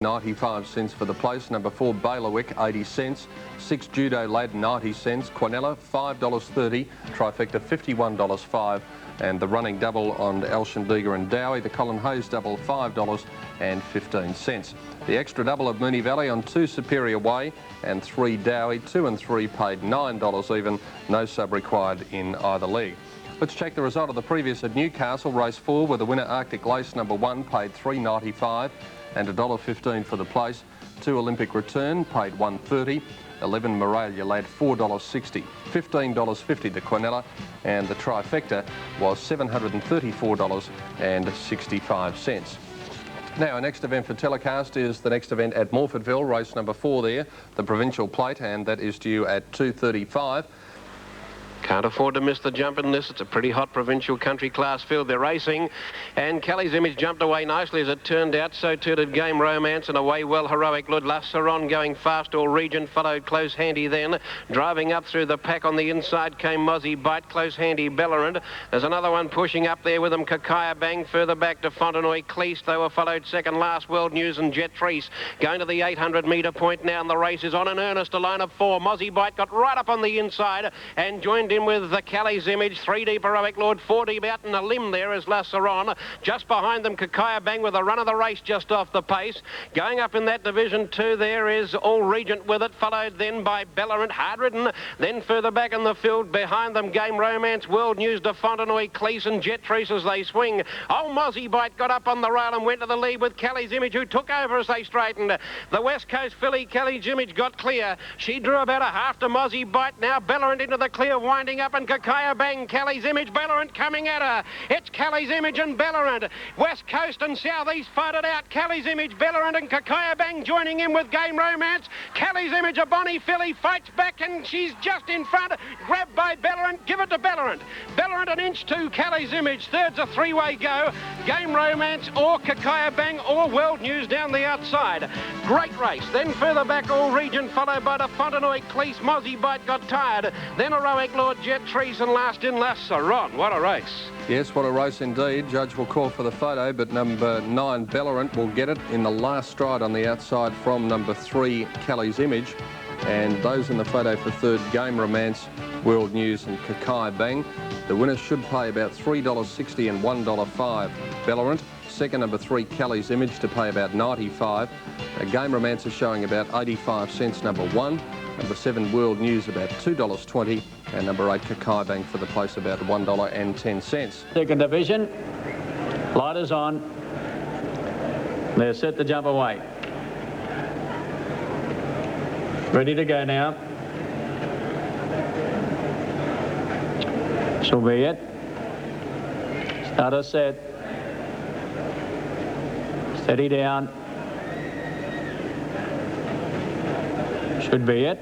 95 cents for the place. Number 4, Bailiwick, 80 cents. 6, Judo Lad, 90 cents. Quinella, $5.30. Trifecta, $51.05. And the running double on Alshindiga and Dowie, the Colin Hayes double, $5.15. The extra double of Moonee Valley on 2, Superior Way, and 3, Dowie. 2 and 3 paid $9 even. No sub required in either leg. Let's check the result of the previous at Newcastle. Race 4 with the winner Arctic Lace number 1 paid $3.95 and $1.15 for the place. 2, Olympic Return paid $1.30. 11, Moralia Lad, $4.60. $15.50 to Quinella, and the trifecta was $734.65. Now, our next event for telecast is the next event at Morfordville, race number 4 there, the Provincial Plate, and that is due at 2:35. Can't afford to miss the jump in this. It's a pretty hot provincial country class field. They're racing, and Kelly's Image jumped away nicely as it turned out. So too did Game Romance, and away well Heroic Lud. La Saron going fast. All Region followed close handy then. Driving up through the pack on the inside came Mozzie Bite. Close handy Bellerand. There's another one pushing up there with them. Kakaya Bang further back to Fontenoy Cleese. They were followed second last World News and Jet Treese. Going to the 800 metre point now, and the race is on in earnest. A line of 4. Mozzie Bite got right up on the inside and joined in with the Kelly's Image. 3 deep Heroic Lord, 4 deep out in a limb there is La Saron. Just behind them Kakaya Bang with a run of the race just off the pace. Going up in that division 2 there is All Regent with it, followed then by Bellerant, hard ridden. Then further back in the field behind them Game Romance, World News, de Fontenoy, Cleese and Jet Treese as they swing. Old Mozzie Bite got up on the rail and went to the lead with Kelly's Image, who took over as they straightened. The West Coast filly Kelly's Image got clear. She drew about a half to Mozzie Bite. Now Bellerant into the clear, winding up, and Kakaya Bang, Kelly's Image, Bellerant coming at her. It's Kelly's Image and Bellerant. West Coast and South East fighted out. Kelly's Image, Bellerant and Kakaya Bang joining in with Game Romance. Kelly's Image, a bonny filly, fights back and she's just in front. Grabbed by Bellerant, give it to Bellerant. Bellerant an inch to Kelly's Image. Third's a 3-way go. Game Romance or Kakaya Bang or World News down the outside. Great race. Then further back All Region followed by the Fontenoy Cleese. Mozzie Bite got tired. Then Heroic Lord, Jet Treese and last in La Saron. What a race. Yes, what a race indeed. Judge will call for the photo, but number 9, Bellerant, will get it in the last stride on the outside from number 3, Kelly's Image. And those in the photo for 3rd, Game Romance, World News and Kakaya Bang. The winners should pay about $3.60 and $1.05. Bellerant. Second, number 3, Kelly's Image, to pay about $95. Game Romance is showing about 85 cents, number 1. Number 7, World News, about $2.20. And number 8, Kakaya Bang for the place, about $1.10. Second division. Light is on. They're set to jump away. Ready to go now. So be it. Starter set. Steady down. Should be it.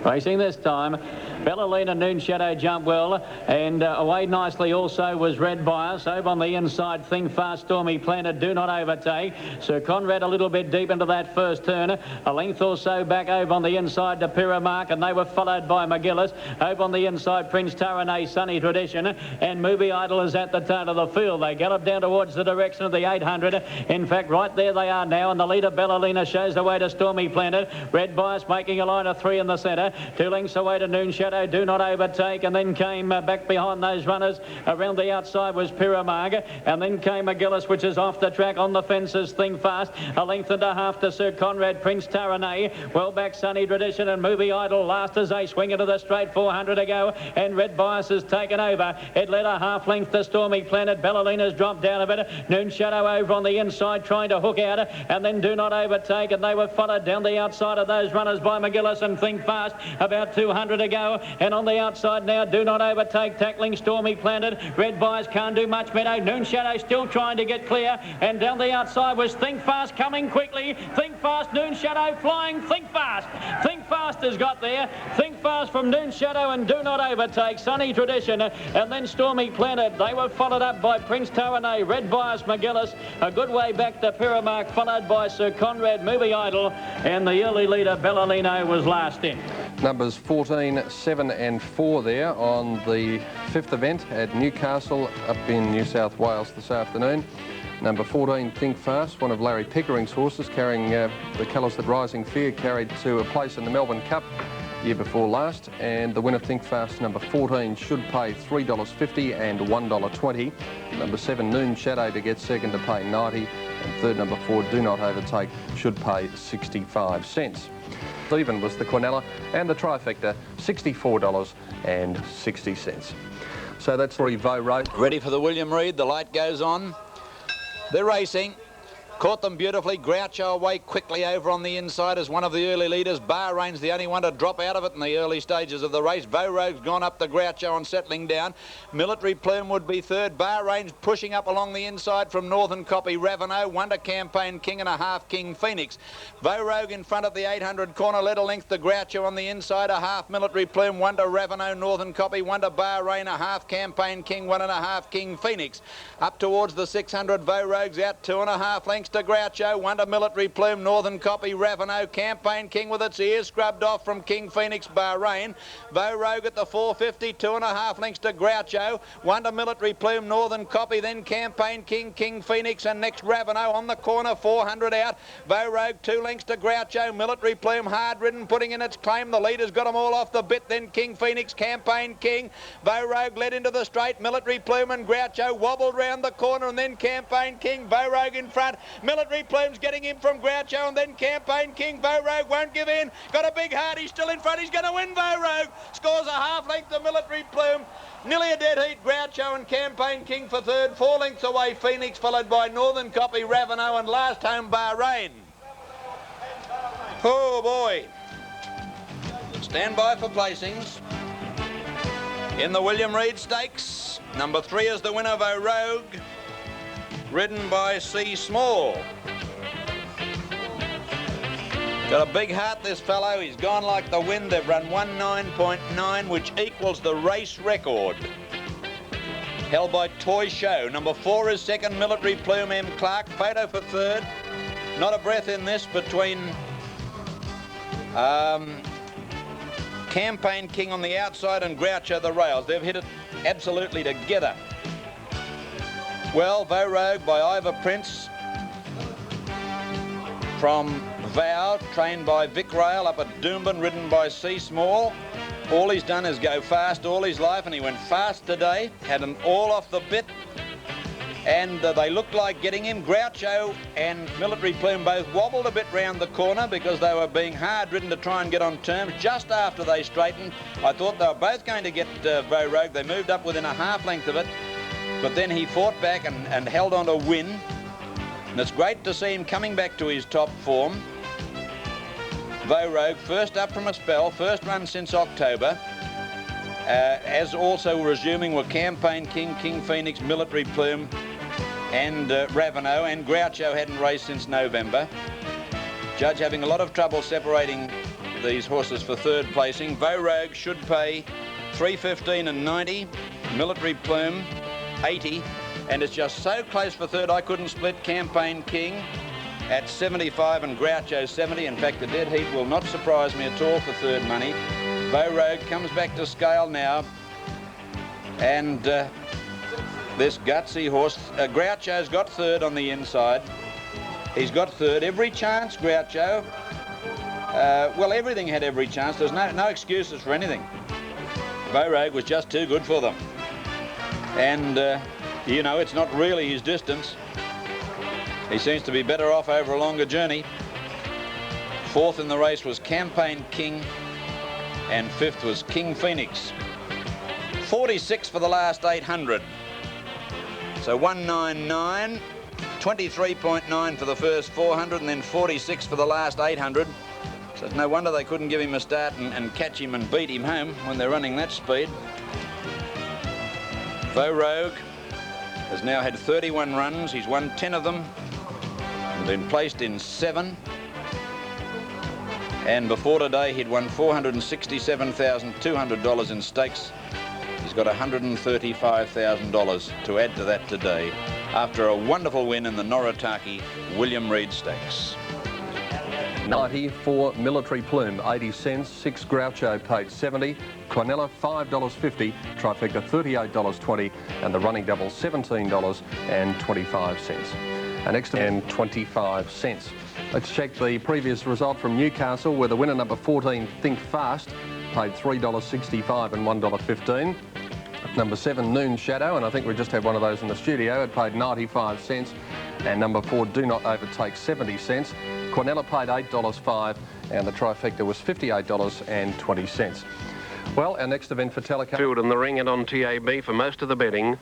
Racing this time. Bellalina Noon Shadow jumped well, and away nicely also was Red Bias. Over on the inside, Thing Fast, Stormy Planet, Do Not Overtake. Sir Conrad a little bit deep into that first turn. A length or so back over on the inside to Pyramark, and they were followed by McGillis. Over on the inside, Prince Taranay, Sunny Tradition, and Movie Idol is at the turn of the field. They gallop down towards the direction of the 800. In fact, right there they are now, and the leader, Bellalina, shows the way to Stormy Planet. Red Bias making a line of 3 in the centre. 2 lengths away to Noon Shadow. Do Not Overtake, and then came back behind those runners. Around the outside was Pyramark, and then came McGillis, which is off the track on the fences. Thing Fast, a length and a half to Sir Conrad, Prince Taranay. Well back Sunny Tradition and Movie Idol last as they swing into the straight. 400 to go, and Red Bias has taken over. It led a half length to Stormy Planet. Bellalina's dropped down a bit. Noon Shadow over on the inside trying to hook out, and then Do Not Overtake, and they were followed down the outside of those runners by McGillis and Thing Fast. About 200 to go, and on the outside now, Do Not Overtake, tackling Stormy Planet. Red Bias can't do much, Meadow. Noon Shadow still trying to get clear, and down the outside was Think Fast coming quickly. Think Fast, Noon Shadow flying. Think Fast. Think Fast has got there. Think Fast from Noon Shadow and Do Not Overtake. Sunny Tradition, and then Stormy Planet. They were followed up by Prince Taranay, Red Bias, McGillis. A good way back to Pyramark, followed by Sir Conrad, Movie Idol, and the early leader, Bellalino, was last in. Numbers 14, 7 and 4 there on the 5th event at Newcastle up in New South Wales this afternoon. Number 14, Think Fast, one of Larry Pickering's horses, carrying the colours that Rising Fear carried to a place in the Melbourne Cup year before last. And the winner, Think Fast, number 14, should pay $3.50 and $1.20. Number 7, Noon Shadow, to get second, to pay 90. And third, number 4, Do Not Overtake, should pay 65 cents. Even was the Quinella, and the trifecta, $64.60. So that's 3 Vow Road. Ready for the William Reid. The light goes on. They're racing. Caught them beautifully. Groucho away quickly over on the inside as one of the early leaders. Bahrain's the only one to drop out of it in the early stages of the race. Vogue gone up to Groucho and settling down. Military Plume would be third. Bahrain's pushing up along the inside from Northern Copy. Ravenel, Wonder Campaign King and a half King Phoenix. Vogue in front of the 800 corner, led a length to Groucho on the inside. A half Military Plume, Wonder Ravenel, Northern Copy, Wonder Bahrain, a half Campaign King, 1.5 King Phoenix. Up towards the 600, Vogue's out 2.5 lengths to Groucho, Wonder Military Plume, Northern Copy, Ravenel, Campaign King with its ears scrubbed off from King Phoenix, Bahrain. Vogue at the 450, 2.5 lengths to Groucho, Wonder Military Plume, Northern Copy, then Campaign King, King Phoenix, and next Ravenel on the corner, 400 out. Vogue 2 lengths to Groucho, Military Plume hard ridden, putting in its claim. The leader's got them all off the bit, then King Phoenix, Campaign King. Vogue led into the straight, Military Plume and Groucho wobbled round the corner, and then Campaign King, Vogue in front. Military Plume's getting him from Groucho, and then Campaign King. Vogue won't give in. Got a big heart. He's still in front. He's going to win. Vogue scores a half length to Military Plume. Nearly a dead heat. Groucho and Campaign King for third. 4 lengths away Phoenix, followed by Northern Copy, Ravenel, and last home Bahrain. Oh boy. Stand by for placings. In the William Reid Stakes, number 3 is the winner, Vogue, ridden by C. Small. Got a big heart, this fellow. He's gone like the wind. They've run 1:9.9, which equals the race record held by Toy Show. Number 4 is second, Military Plume, M. Clark. Photo for third. Not a breath in this between Campaign King on the outside and Groucho the rails. They've hit it absolutely together. Well, Vogue by Ivor Prince from Vow, trained by Vic Rail up at Doomben, ridden by C. Small. All he's done is go fast all his life, and he went fast today, had them all off the bit, and they looked like getting him. Groucho and Military Plume both wobbled a bit round the corner because they were being hard ridden to try and get on terms. Just after they straightened, I thought they were both going to get Vogue. They moved up within a half length of it, but then he fought back and held on to win. And it's great to see him coming back to his top form. Vogue first up from a spell, first run since October. As also resuming were Campaign King, King Phoenix, Military Plume, and Ravenel, and Groucho hadn't raced since November. Judge having a lot of trouble separating these horses for third placing. Vogue should pay $3.15 and $90, Military Plume 80, and it's just so close for third I couldn't split Campaign King at 75 and Groucho 70. In fact, the dead heat will not surprise me at all for third money. Vogue comes back to scale now, and this gutsy horse, Groucho's got third on the inside. He's got third. Every chance, Groucho. Well, everything had every chance. There's no excuses for anything. Vogue was just too good for them. And, you know, it's not really his distance. He seems to be better off over a longer journey. Fourth in the race was Campaign King, and fifth was King Phoenix. 46 for the last 800. So 199, 23.9 for the first 400, and then 46 for the last 800. So it's no wonder they couldn't give him a start and catch him and beat him home when they're running that speed. Vogue has now had 31 runs. He's won 10 of them and been placed in 7. And before today, he'd won $467,200 in stakes. He's got $135,000 to add to that today after a wonderful win in the Noritake William Reid Stakes. 90 for Military Plume, 80 cents. 6 Groucho paid 70. Quinella $5.50, trifecta $38.20, and the running double $17.25. An extra and 25 cents. Let's check the previous result from Newcastle, where the winner, number 14, Think Fast, paid $3.65 and $1.15. Number 7, Noon Shadow, and I think we just had one of those in the studio. It paid 95 cents. And number 4, Do Not Overtake, 70 cents. Quinella paid $8.05, and the trifecta was $58.20. Well, our next event for Telecom. Field in the ring and on TAB for most of the betting.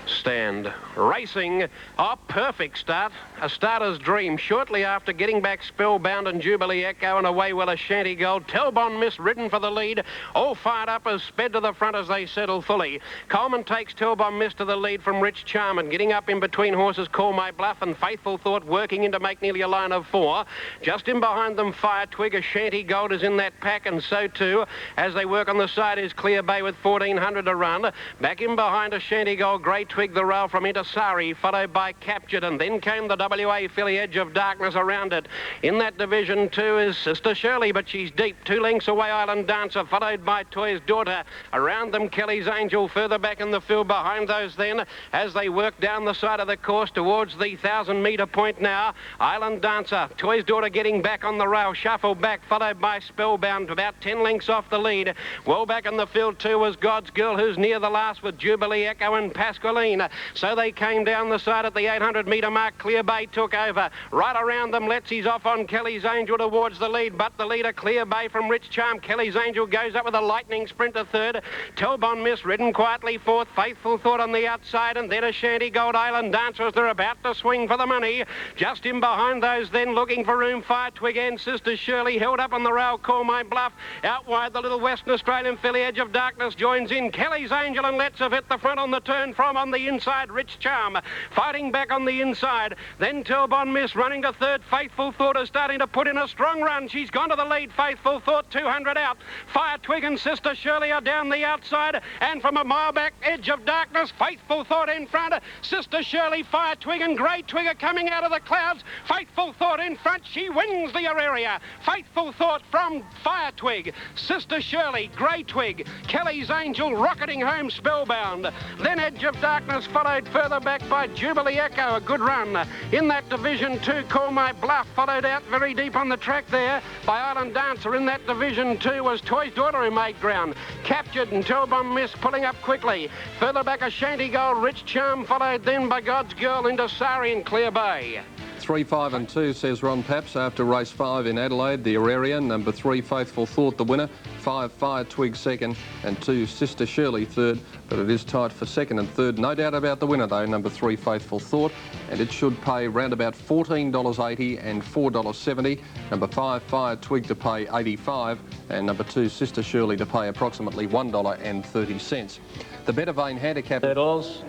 Stand racing. Oh, perfect start. A starter's dream. Shortly after getting back Spellbound and Jubilee Echo, and away will Ashanti Gold. Telbon Miss ridden for the lead. All fired up as sped to the front as they settle fully. Coleman takes Telbon Miss to the lead from Rich Charm, and getting up in between horses Call My Bluff and Faithful Thought, working in to make nearly a line of 4. Just in behind them, Fire Twig. Ashanti Gold is in that pack, and so too as they work on the side is Clear Bay with 1400 to run. Back in behind Ashanti Gold, Grey Twig the rail from Intasari, followed by Captured, and then came the WA filly Edge of Darkness around it. In that division 2 is Sister Shirley, but she's deep. 2 lengths away Island Dancer, followed by Toy's Daughter. Around them Kelly's Angel, further back in the field behind those then, as they work down the side of the course towards the 1,000-metre point now. Island Dancer, Toy's Daughter getting back on the rail, shuffle back, followed by Spellbound, about 10 lengths off the lead. Well back in the field too was God's Girl, who's near the last with Jubilee Echo and Pascaline. So they came down the side at the 800-metre mark. Clear Bay took over. Right around them, Letsy's off on Kelly's Angel towards the lead, but the leader, Clear Bay from Rich Charm. Kelly's Angel goes up with a lightning sprint to third. Telbon Miss ridden quietly fourth. Faithful Thought on the outside, and then Ashanti Gold. Island Dancer as they're about to swing for the money. Just in behind those then, looking for room, Fire Twig and Sister Shirley held up on the rail. Call My Bluff. Out wide, the little Western Australian filly Edge of Darkness joins in. Kelly's Angel and Let's have hit the front on the turn from on the inside. Rich Charm fighting back on the inside. Then Telbon Miss running to third. Faithful Thought is starting to put in a strong run. She's gone to the lead. Faithful Thought 200 out. Fire Twig and Sister Shirley are down the outside, and from a mile back, Edge of Darkness, Faithful Thought in front. Sister Shirley, Fire Twig and Grey Twig are coming out of the clouds. Faithful Thought in front. She wins the area. Faithful Thought from Fire Twig. Sister Shirley, Grey Twig, Kelly's Angel rocketing home Spellbound. Then Edge of Darkness followed further back by Jubilee Echo, a good run. In that division 2, Call My Bluff followed out very deep on the track there by Island Dancer. In that division 2 was Toy's Daughter who made ground. Captured and Telbon Miss pulling up quickly. Further back Ashanti Gold, Rich Charm followed then by God's Girl into Sari and Clear Bay. 3, 5 and 2, says Ron Paps after race 5 in Adelaide. The Aurarian, number 3, Faithful Thought, the winner. 5, Fire Twig second, and 2, Sister Shirley third. But it is tight for second and third. No doubt about the winner though, number 3, Faithful Thought, and it should pay round about $14.80 and $4.70. Number 5, Fire Twig to pay $85, and number 2, Sister Shirley to pay approximately $1.30. The Better Vein handicap. Turtles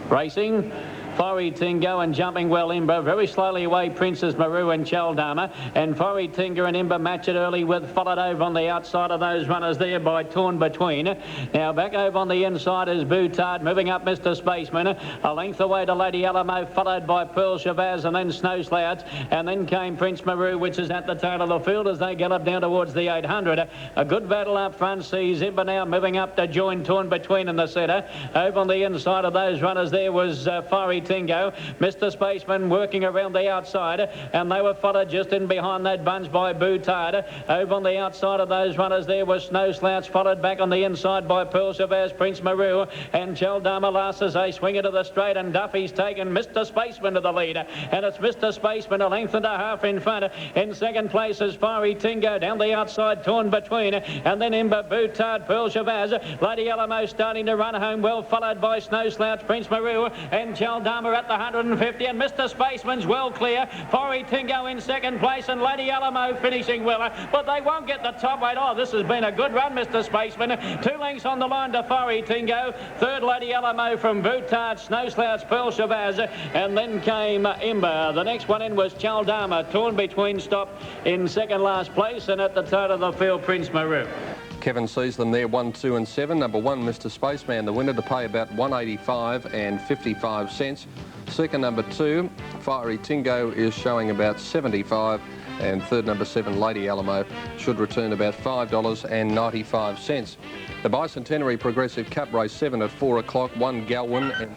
racing. Fiery Tingo and Jumping Well Imber. Very slowly away Princess Maru and Chaldama. And Fiery Tingo and Imber match it early with, followed over on the outside of those runners there by Torn Between. Now back over on the inside is Boutard, moving up Mr. Spaceman. A length away to Lady Alamo, followed by Pearl Chavaz and then Snow Slouts. And then came Prince Maru, which is at the tail of the field as they gallop down towards the 800. A good battle up front sees Imber now moving up to join Torn Between in the centre. Over on the inside of those runners there was Fiery Tingo. Mr. Spaceman working around the outside, and they were followed just in behind that bunch by Boutard. Over on the outside of those runners there was Snow Slouts, followed back on the inside by Pearl Chavaz, Prince Maru, and Chaldama last as they swing into the straight, and Duffy's taken Mr. Spaceman to the lead, and it's Mr. Spaceman a length and a half in front. In second place is Fiery Tingo, down the outside Torn Between, and then Imber, Boutard, Pearl Chavaz, Lady Alamo starting to run home well, followed by Snow Slouts, Prince Maru, and Chaldama at the 150, and Mr. Spaceman's well clear. Fiery Tingo in second place, and Lady Alamo finishing well, but they won't get the top weight. Oh, this has been a good run, Mr. Spaceman. 2 lengths on the line to Fiery Tingo. Third, Lady Alamo from Boutard, Snow Slouts, Pearl Chavaz, and then came Imber. The next one in was Chaldama. Torn Between stopped in second last place, and at the tail of the field, Prince Maru. Kevin sees them there, 1, 2 and 7. Number 1, Mr. Spaceman, the winner, to pay about $1.85 and 55 cents. Second, number 2, Fiery Tingo, is showing about 75. And third, number 7, Lady Alamo, should return about $5.95. The Bicentenary Progressive Cup Race 7 at 4 o'clock, 1 Galwin. And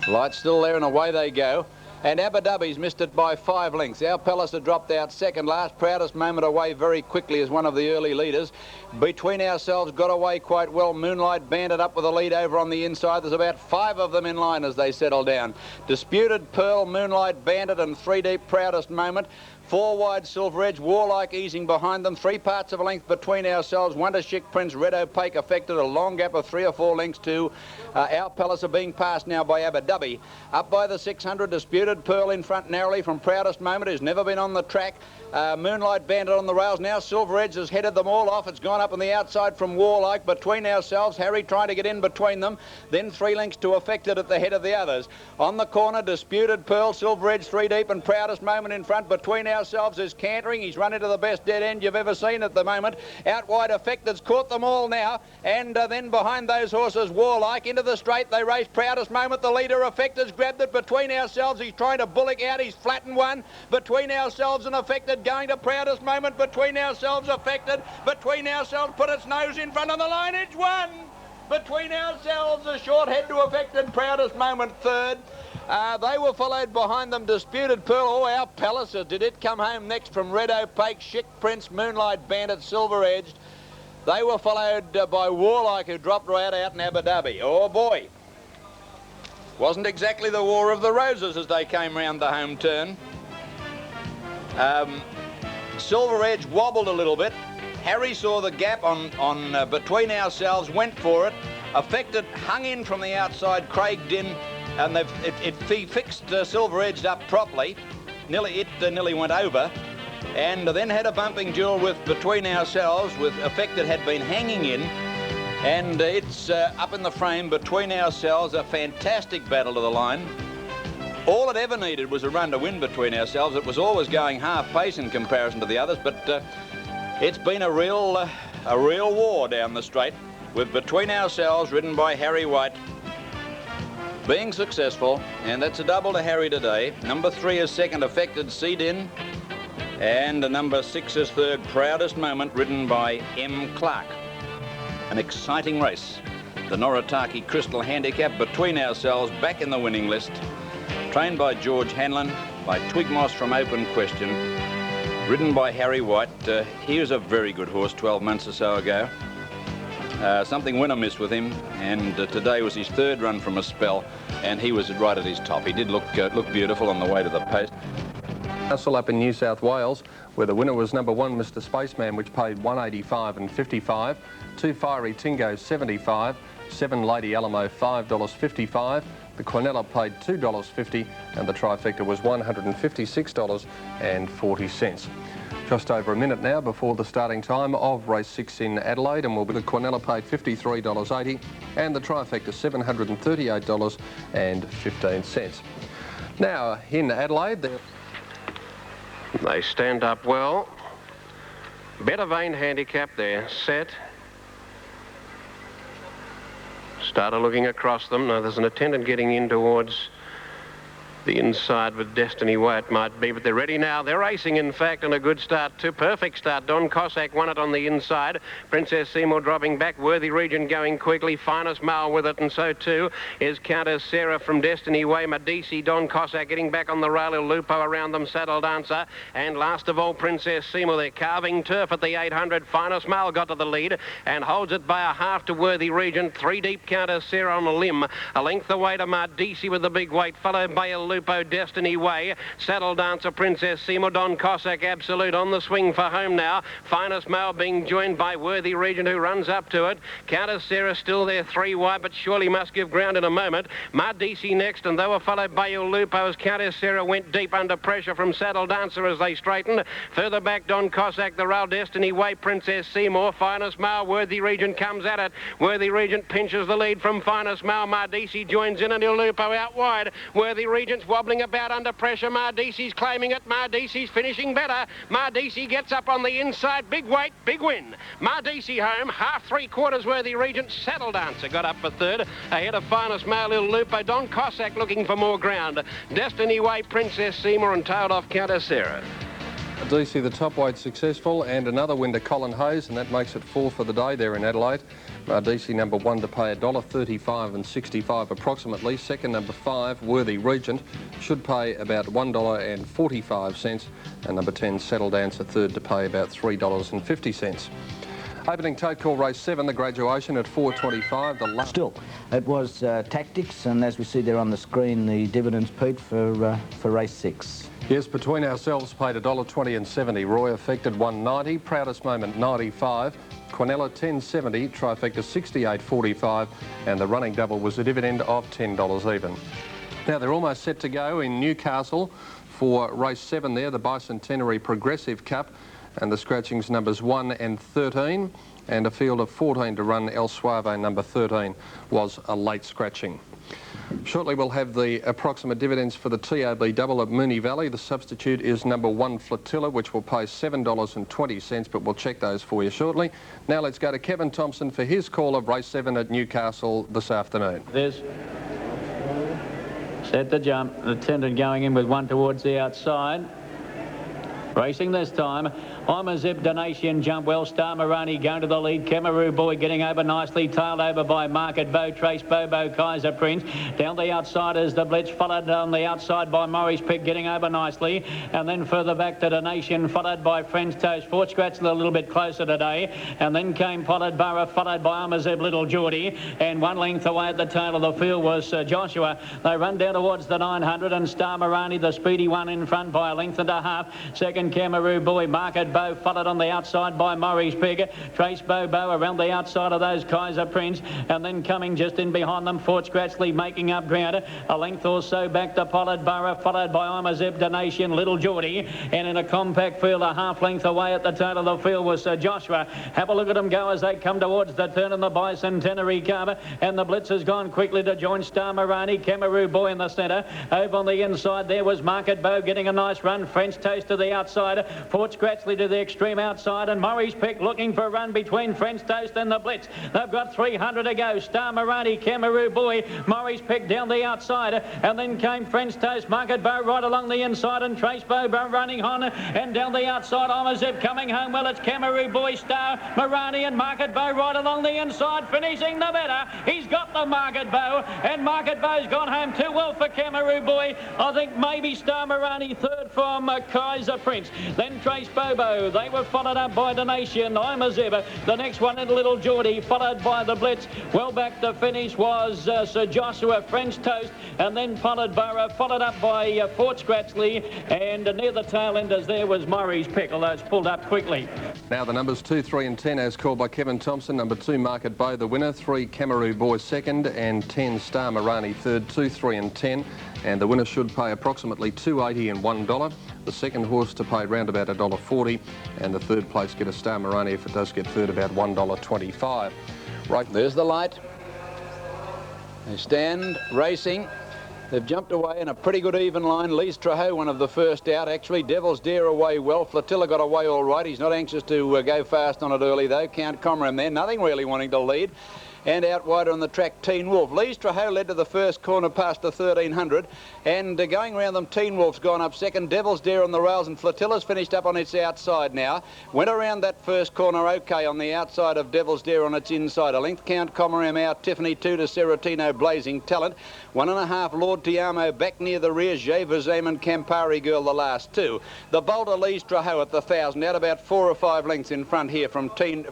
Lights still there and away they go. And Abu Dhabi's missed it by 5 lengths. Our Palliser dropped out second last. Proudest Moment away very quickly as one of the early leaders. Between Ourselves got away quite well. Moonlight Bandit up with a lead over on the inside. There's about 5 of them in line as they settle down. Disputed Pearl, Moonlight Bandit and 3 Deep Proudest Moment. 4 wide Silver Edge, Warlike easing behind them. 3 parts of a length between Ourselves. Wonder Chic Prince, Red Opaque affected. A long gap of 3 or 4 lengths to Our Palliser being passed now by Abu Dhabi. Up by the 600, Disputed Pearl in front narrowly from Proudest Moment, who's never been on the track. Moonlight Bandit on the rails. Now Silver Edge has headed them all off. It's gone up on the outside from Warlike. Between Ourselves, Harry trying to get in between them. Then 3 lengths to Affected at the head of the others. On the corner, Disputed Pearl, Silver Edge 3 deep and Proudest Moment in front. Between Ourselves is cantering. He's run into the best dead end you've ever seen at the moment. Out wide, Affected's caught them all now. And then behind those horses, Warlike into the straight. They race Proudest Moment. The leader, Affected's grabbed it. Between Ourselves, he's trying to bullock out. He's flattened one. Between Ourselves and Affected going to Proudest Moment. Between Ourselves, Affected. Between Ourselves put its nose in front of the line. It's won. Between Ourselves, a short head to Affected. Proudest Moment third. They were followed behind them, Disputed Pearl. Oh, Our Palliser. Did it come home next from Red Opaque, Chic Prince, Moonlight Bandit, Silver Edged. They were followed by Warlike, who dropped right out in Abu Dhabi. Oh, boy. Wasn't exactly the War of the Roses as they came round the home turn. Silver Edge wobbled a little bit. Harry saw the gap on Between Ourselves, went for it. Affected, hung in from the outside, Craig Dinn, and it fixed Silver Edge up properly. It nearly went over, and then had a bumping duel with Between Ourselves, with Affected had been hanging in, and it's up in the frame. Between Ourselves, a fantastic battle to the line. All it ever needed was a run to win Between Ourselves. It was always going half pace in comparison to the others, but it's been a real war down the straight, with Between Ourselves, ridden by Harry White, being successful, and that's a double to Harry today. Number 3 is second, Affected Seedin, and number 6 is third, Proudest Moment, ridden by M. Clark. An exciting race. The Noritake Crystal Handicap, Between Ourselves, back in the winning list. Trained by George Hanlon, by Twigmoss from Open Question. Ridden by Harry White. He was a very good horse 12 months or so ago. Something Winner missed with him, and today was his 3rd run from a spell, and he was right at his top. He did look beautiful on the way to the post. Hustle up in New South Wales, where the winner was number 1, Mr. Spaceman, which paid $1.85 and $55. 2 Fiery Tingo, $75. 7 Lady Alamo, $5.55. The Quinella paid $2.50, and the trifecta was $156.40. Just over a minute now before the starting time of race 6 in Adelaide, and the Quinella paid $53.80, and the trifecta $738.15. Now in Adelaide, they stand up well. Better Vein handicap there, set. Started looking across them. Now there's an attendant getting in towards the inside with Destiny Way it might be, but they're ready now. They're racing, in fact, and a good start too. Perfect start. Don Cossack won it on the inside. Princess Seymour dropping back. Worthy Region going quickly. Finest Male with it, and so too is Countess Sarah from Destiny Way. Medici, Don Cossack getting back on the rail. Il Lupo around them. Saddle Dancer, and last of all Princess Seymour. They're carving turf at the 800. Finest Male got to the lead and holds it by a half to Worthy Region. 3 deep Countess Sarah on a limb. A length away to Medici with the big weight, followed by Il Lupo, Destiny Way, Saddle Dancer, Princess Seymour, Don Cossack, Absolute on the swing for home now. Finest Male being joined by Worthy Region, who runs up to it. Countess Sarah still there 3 wide, but surely must give ground in a moment. Medici next, and they were followed by Il Lupo as Countess Sarah went deep under pressure from Saddle Dancer as they straightened. Further back, Don Cossack, the rail, Destiny Way, Princess Seymour, Finest Male, Worthy Region comes at it. Worthy Region pinches the lead from Finest Male. Medici joins in, and Il Lupo out wide. Worthy Region It's wobbling about under pressure. Mardisi's claiming it. Mardisi's finishing better. Mardisi gets up on the inside. Big weight, big win. Mardisi home, half 3/4 worthy Regent. Saddle Dancer got up for third. Ahead of Finest Male Il Lupo. Don Cossack looking for more ground. Destiny Way, Princess Seymour and tailed off Countess Sarah. DC, the top weight successful, and another win to Colin Hayes, and that makes it 4 for the day there in Adelaide. DC number 1 to pay $1.35 and 65 approximately. Second number 5, Worthy Regent, should pay about $1.45, and number 10, Saddle Dancer, third to pay about $3.50. Opening tote call race 7, the graduation at 4.25. The last. Still, it was tactics, and as we see there on the screen, the dividends, Pete, for race 6. Yes, between ourselves paid $1.20 and 70. Roy Affected 1.90, Proudest Moment 95, Quinella 10.70, Trifecta 68.45, and the running double was a dividend of $10 even. Now they're almost set to go in Newcastle for race 7 there, the Bicentenary Progressive Cup, and the scratchings numbers 1 and 13, and a field of 14 to run. El Suave number 13 was a late scratching. Shortly we'll have the approximate dividends for the TAB double at Moonee Valley. The substitute is number 1 Flotilla, which will pay $7.20, but we'll check those for you shortly. Now let's go to Kevin Thompson for his call of race 7 at Newcastle this afternoon. There's set the jump. The attendant going in with one towards the outside. Racing this time, I'm a Zip Donation, jump well, Star Marani going to the lead, Kemaroo Boy getting over nicely, tailed over by Market Bow, Trace Bobo, Kaiser Prince. Down the outside is the Blitz, followed on the outside by Maurice Pick getting over nicely, and then further back to Donation, followed by French Toast. Fort Scratch a little bit closer today, and then came Potted Borough, followed by Amazeb Little Geordie, and 1 length away at the tail of the field was Joshua. They run down towards the 900, and Star Marani, the speedy one, in front by a length and a half. Second, Kemaroo Boy, Market Bow, followed on the outside by Maurice Pig. Trace Bobo around the outside of those Kaiser Prince, and then coming just in behind them, Fort Scratchley making up ground. A length or so back to Pollard Borough, followed by I'm a Zeb Donation, Little Geordie, and in a compact field, a half length away at the tail of the field was Joshua. Have a look at them go as they come towards the turn in the Bicentenary Cup, and the Blitz has gone quickly to join Star Marani, Kemaroo Boy in the centre. Over on the inside there was Market Bow getting a nice run, French Toast to the outside, Fort Scratchley to the extreme outside, and Maurice Pick looking for a run between French Toast and the Blitz. They've got 300 to go. Star Marani, Kemaroo Boy, Maurice Pick down the outside, and then came French Toast, Market Bow right along the inside, and Trace Bobo running on, and down the outside, Amazeb coming home well. It's Kemaroo Boy, Star Marani, and Market Bow right along the inside, finishing the better. He's got the Market Bow, and Market Bow's gone home too well for Kemaroo Boy. I think maybe Star Marani third from Kaiser Prince. Then Trace Bobo. They were followed up by Donation, I'm a Zeb. The next one in Little Geordie, followed by the Blitz. Well back to finish was Sir Joshua, French Toast, and then Pollard Borough, followed up by Fort Scratchley, and near the tail enders there was Maurice Pick, although it's pulled up quickly. Now the numbers 2, 3 and 10 as called by Kevin Thompson. Number 2, Market Bow, the winner. 3, Kemaroo Boy second, and 10, Star Marani third. 2, 3 and 10. And the winner should pay approximately $2.80 and $1. The second horse to pay round about $1.40, and the third place get a Star Marani if it does get third about $1.25. Right, there's the light. They stand racing. They've jumped away in a pretty good even line. Lise Trejo, one of the first out, actually. Devil's Dare away well. Flotilla got away all right. He's not anxious to go fast on it early, though. Count Comaram there, nothing really wanting to lead. And out wider on the track, Teen Wolf. Lise Trejo led to the first corner past the 1300, and going around them, Teen Wolf's gone up second. Devil's Dare on the rails, and Flotilla's finished up on its outside now. Went around that first corner okay on the outside of Devil's Dare on its inside. A length Count Comaram out, Tiffany 2 to Seratino, Blazing Talent. 1.5 Lord Tiamo back near the rear, Jay Vizem and Campari Girl the last two. The bolder Lise Trejo at the 1,000, out about 4 or 5 lengths in front here from Teen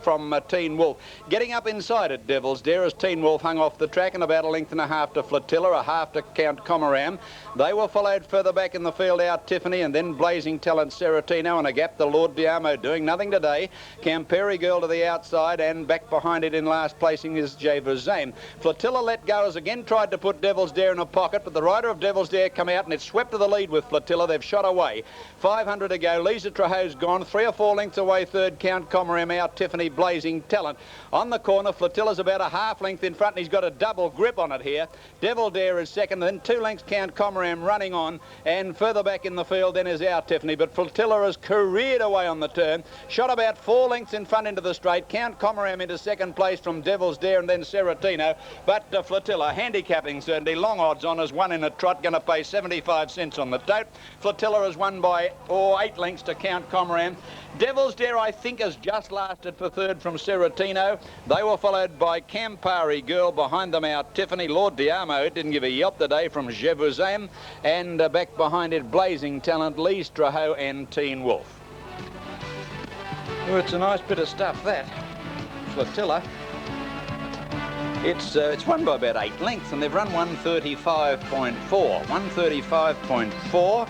Wolf. Getting up inside it, Devil's Dare, as Teen Wolf hung off the track, and about 1.5 lengths to Flotilla, a half to Count Comaram. They were followed further back in the field out Tiffany, and then Blazing Talent, Seratino, and a gap to Lord Diamo, doing nothing today. Campari Girl to the outside, and back behind it in last placing is Jay Vizem. Flotilla let go, as again tried to put Devil's Dare in a pocket, but the rider of Devil's Dare come out, and it's swept to the lead with Flotilla. They've shot away. 500 to go. Lisa Trejo's gone. 3 or 4 lengths away third, Count Comaram out, Tiffany, Blazing Talent. On the corner, Flotilla's about half length in front, and he's got a double grip on it here. Devil Dare is second, then 2 lengths Count Comoram running on, and further back in the field then is our Tiffany, but Flotilla has careered away on the turn, shot about 4 lengths in front into the straight. Count Comoram into second place from Devil's Dare and then Seratino, but Flotilla, handicapping certainty, long odds on, has won in a trot, going to pay 75 cents on the tote. Flotilla has won by 8 lengths to Count Comoram. Devil's Dare, I think, has just lasted for third from Seratino. They were followed by Campari Girl, behind them our Tiffany. Lord Diamo didn't give a yelp today from Je Vous Aime, and back behind it Blazing Talent, Lee Straho and Teen Wolf. Well, it's a nice bit of stuff, that. Flotilla. It's won by about 8 lengths, and they've run 135.4. 135.4.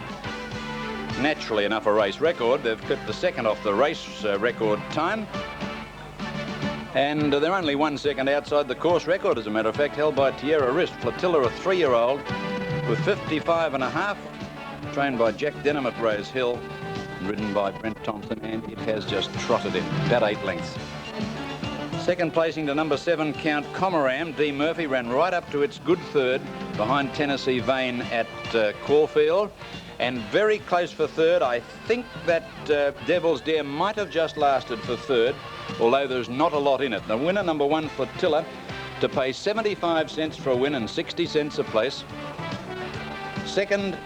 Naturally enough a race record. They've clipped the second off the race record time, and they're only 1 second outside the course record, as a matter of fact, held by Tierra Wrist. Flotilla, a 3-year-old with 55.5, trained by Jack Denham at Rose Hill, ridden by Brent Thompson, and it has just trotted in about 8 lengths. Second placing to number 7, Count Comoram. D. Murphy ran right up to its good third behind Tennessee Vane at Caulfield. And very close for third. I think that Devil's Dare might have just lasted for third, although there's not a lot in it. The winner, number 1, Flotilla, to pay 75 cents for a win and 60 cents a place. Second,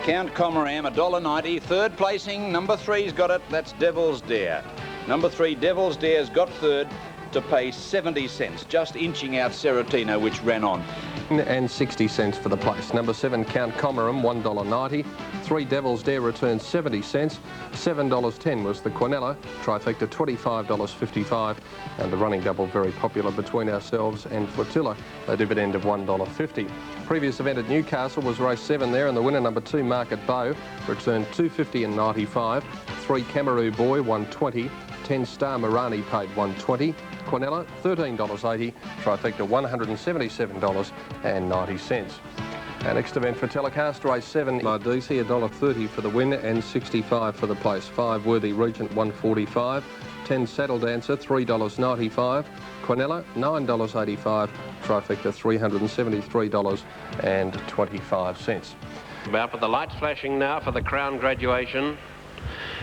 Count Comoram, $1.90. Third placing, number 3's got it. That's Devil's Dare. Number 3, Devil's Dare's got third to pay 70 cents, just inching out Seratino, which ran on. And 60 cents for the place. Number 7, Count Comoram, $1.90. 3, Devil's Dare returns 70 cents. $7.10 was the Quinella. Trifecta, $25.55. And the running double, very popular between ourselves and Flotilla, a dividend of $1.50. Previous event at Newcastle was race 7 there, and the winner, number 2, Market Bow, returned $2.50 and 95. 3, Camaroo Boy, $1.20. 10 Star Marani paid $1.20. Quinella, $13.80. Trifecta, $177.90. Our next event for telecast, race 7, Mardisi, $1.30 for the win and 65 for the place. 5, Worthy Regent, $1.45. 10, Saddle Dancer, $3.95. Quinella, $9.85. Trifecta, $373.25. About with the lights flashing now for the Crown graduation.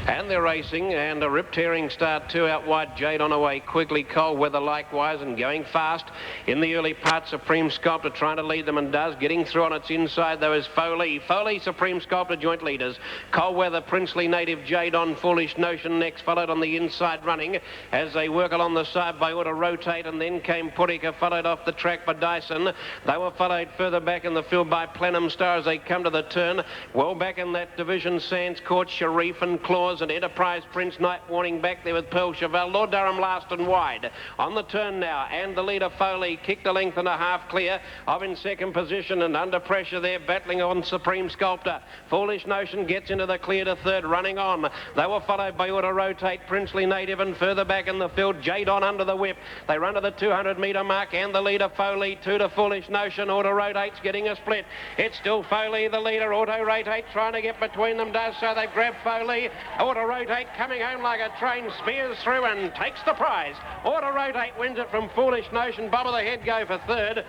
And they're racing, and a rip-tearing start, 2 out wide. Jade on away quickly. Cold Weather likewise, and going fast in the early part. Supreme Sculptor trying to lead them, and does. Getting through on its inside though is Foley. Foley, Supreme Sculptor joint leaders. Cold Weather, Princely Native, Jade on, Foolish Notion next, followed on the inside running as they work along the side by Auto Rotate, and then came Putika, followed off the track by Dyson. They were followed further back in the field by Plenum Star as they come to the turn. Well back in that division, Sands Court, Sharif and Claus, and Enterprise Prince, Night Warning back there with Pearl Chevelle. Lord Durham last and wide. On the turn now, and the leader Foley kicked a length and a half clear of in second position, and under pressure there, battling on Supreme Sculptor. Foolish Notion gets into the clear to third, running on. They were followed by Auto Rotate, Princely Native, and further back in the field, Jade on under the whip. They run to the 200-metre mark, and the leader Foley, 2 to Foolish Notion. Auto Rotate's getting a split. It's still Foley, the leader. Auto Rotate trying to get between them, does so. They've grabbed Foley. Auto Rotate coming home like a train, spears through and takes the prize. Auto Rotate wins it from Foolish Notion. Bob of the Head go for third.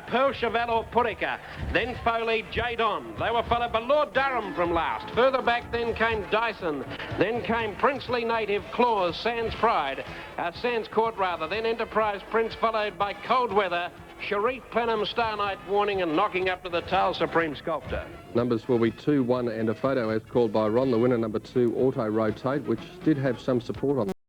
Pearl Chevelle or Putika. Then Foley, Jade on. They were followed by Lord Durham from last. Further back then came Dyson. Then came Princely Native, Claus, Sands Pride. Sands Court rather. Then Enterprise Prince, followed by Cold Weather, Sharif, Plenum, Star, Night Warning, and knocking up to the tail, Supreme Sculptor. Numbers will be 2, 1 and a photo as called by Ron. The winner, number 2, Auto Rotate, which did have some support on